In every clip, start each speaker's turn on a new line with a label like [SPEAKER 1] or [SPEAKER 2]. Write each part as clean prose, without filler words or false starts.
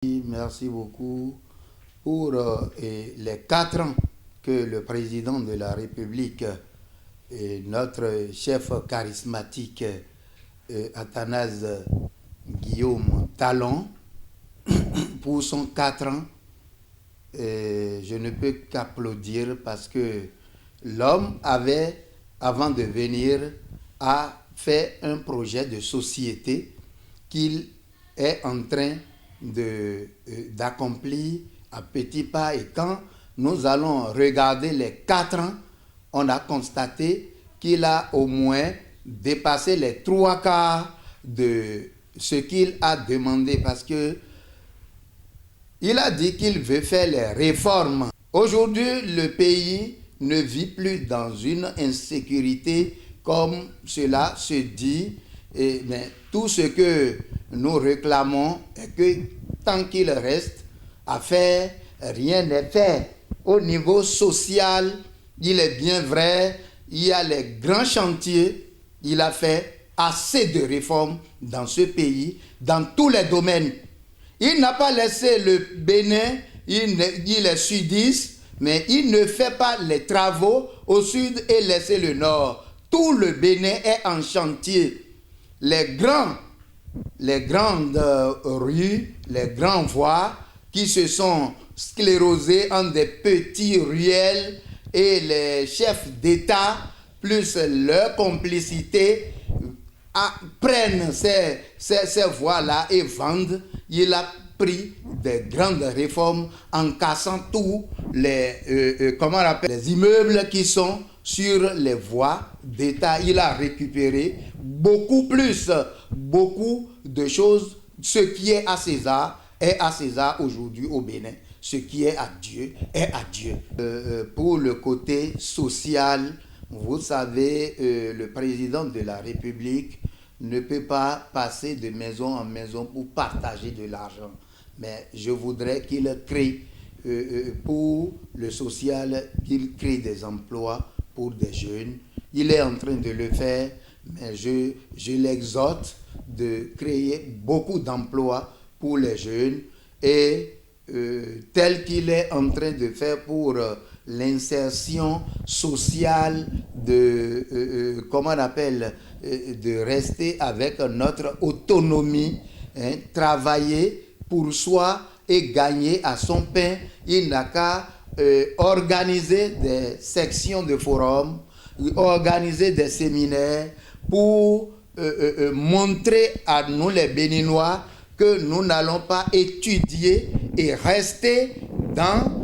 [SPEAKER 1] Merci beaucoup pour les 4 ans que le président de la République et notre chef charismatique Athanase Guillaume Talon, pour son 4 ans, je ne peux qu'applaudir parce que l'homme avait, avant de venir, a fait un projet de société qu'il est en train d'accomplir à petits pas. Et quand nous allons regarder les 4 ans, on a constaté qu'il a au moins dépassé les 3 quarts de ce qu'il a demandé, parce que il a dit qu'il veut faire les réformes. Aujourd'hui, le pays ne vit plus dans une insécurité comme cela se dit, mais tout ce que nous réclamons est que tant qu'il reste à faire, rien n'est fait. Au niveau social, il est bien vrai, il y a les grands chantiers, il a fait assez de réformes dans ce pays, dans tous les domaines. Il n'a pas laissé le Bénin, il est sudiste, mais il ne fait pas les travaux au sud et laisser le nord. Tout le Bénin est en chantier. Les grandes rues, les grandes voies qui se sont sclérosées en des petits ruelles, et les chefs d'État, plus leur complicité, prennent ces voies-là et vendent. Il a pris des grandes réformes en cassant tous les immeubles qui sont sur les voies d'État. Il a récupéré beaucoup de choses. Ce qui est à César aujourd'hui au Bénin. Ce qui est à Dieu est à Dieu. Pour le côté social, vous savez, le président de la République ne peut pas passer de maison en maison pour partager de l'argent. Mais je voudrais qu'il crée, pour le social, qu'il crée des emplois pour des jeunes. Il est en train de le faire, mais je l'exhorte de créer beaucoup d'emplois pour les jeunes, et tel qu'il est en train de faire pour l'insertion sociale de rester avec notre autonomie, travailler pour soi et gagner à son pain. Il n'a qu'à organiser des sections de forums, organiser des séminaires pour montrer à nous les Béninois que nous n'allons pas étudier et rester dans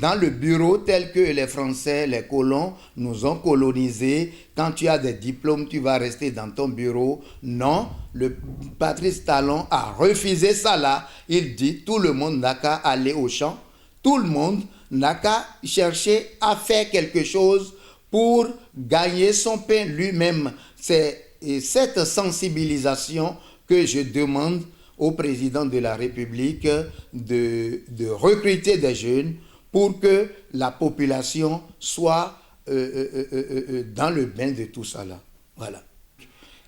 [SPEAKER 1] dans le bureau tel que les Français, les colons nous ont colonisés. Quand tu as des diplômes, tu vas rester dans ton bureau. Non, le Patrice Talon a refusé ça là. Il dit tout le monde n'a qu'à aller au champ. Tout le monde n'a qu'à chercher à faire quelque chose pour gagner son pain lui-même. C'est cette sensibilisation que je demande au président de la République de recruter des jeunes pour que la population soit dans le bain de tout ça là. Voilà.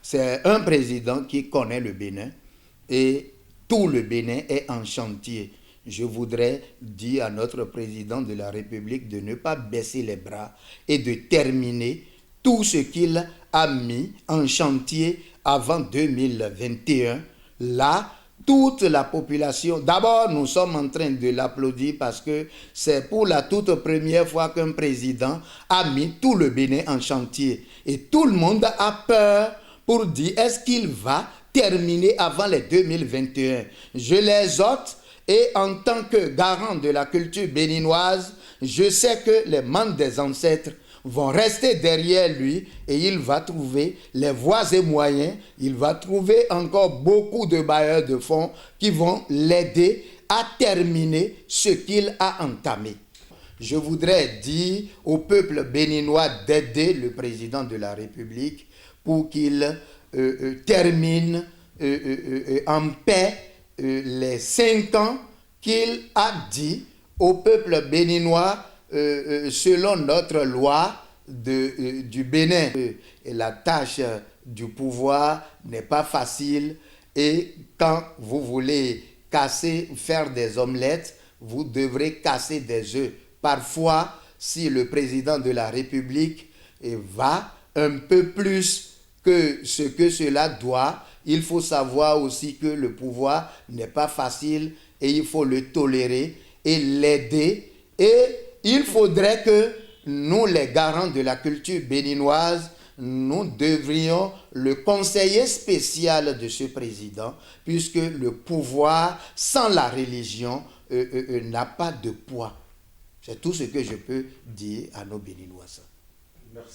[SPEAKER 1] C'est un président qui connaît le Bénin, et tout le Bénin est en chantier. Je voudrais dire à notre président de la République de ne pas baisser les bras et de terminer tout ce qu'il a mis en chantier avant 2021. Là, toute la population, d'abord nous sommes en train de l'applaudir parce que c'est pour la toute première fois qu'un président a mis tout le Bénin en chantier. Et tout le monde a peur pour dire est-ce qu'il va terminer avant les 2021. Je les ôte, et en tant que garant de la culture béninoise, je sais que les membres des ancêtres vont rester derrière lui, et il va trouver les voies et moyens, il va trouver encore beaucoup de bailleurs de fonds qui vont l'aider à terminer ce qu'il a entamé. Je voudrais dire au peuple béninois d'aider le président de la République pour qu'il termine en paix les 5 ans qu'il a dit au peuple béninois selon notre loi du Bénin. Et la tâche du pouvoir n'est pas facile, Et quand vous voulez faire des omelettes, vous devrez casser des œufs. Parfois, si le président de la République va un peu plus que ce que cela doit, il faut savoir aussi que le pouvoir n'est pas facile et il faut le tolérer et l'aider. Et il faudrait que nous, les garants de la culture béninoise, nous devrions le conseiller spécial de ce président, puisque le pouvoir sans la religion n'a pas de poids. C'est tout ce que je peux dire à nos Béninois. Merci.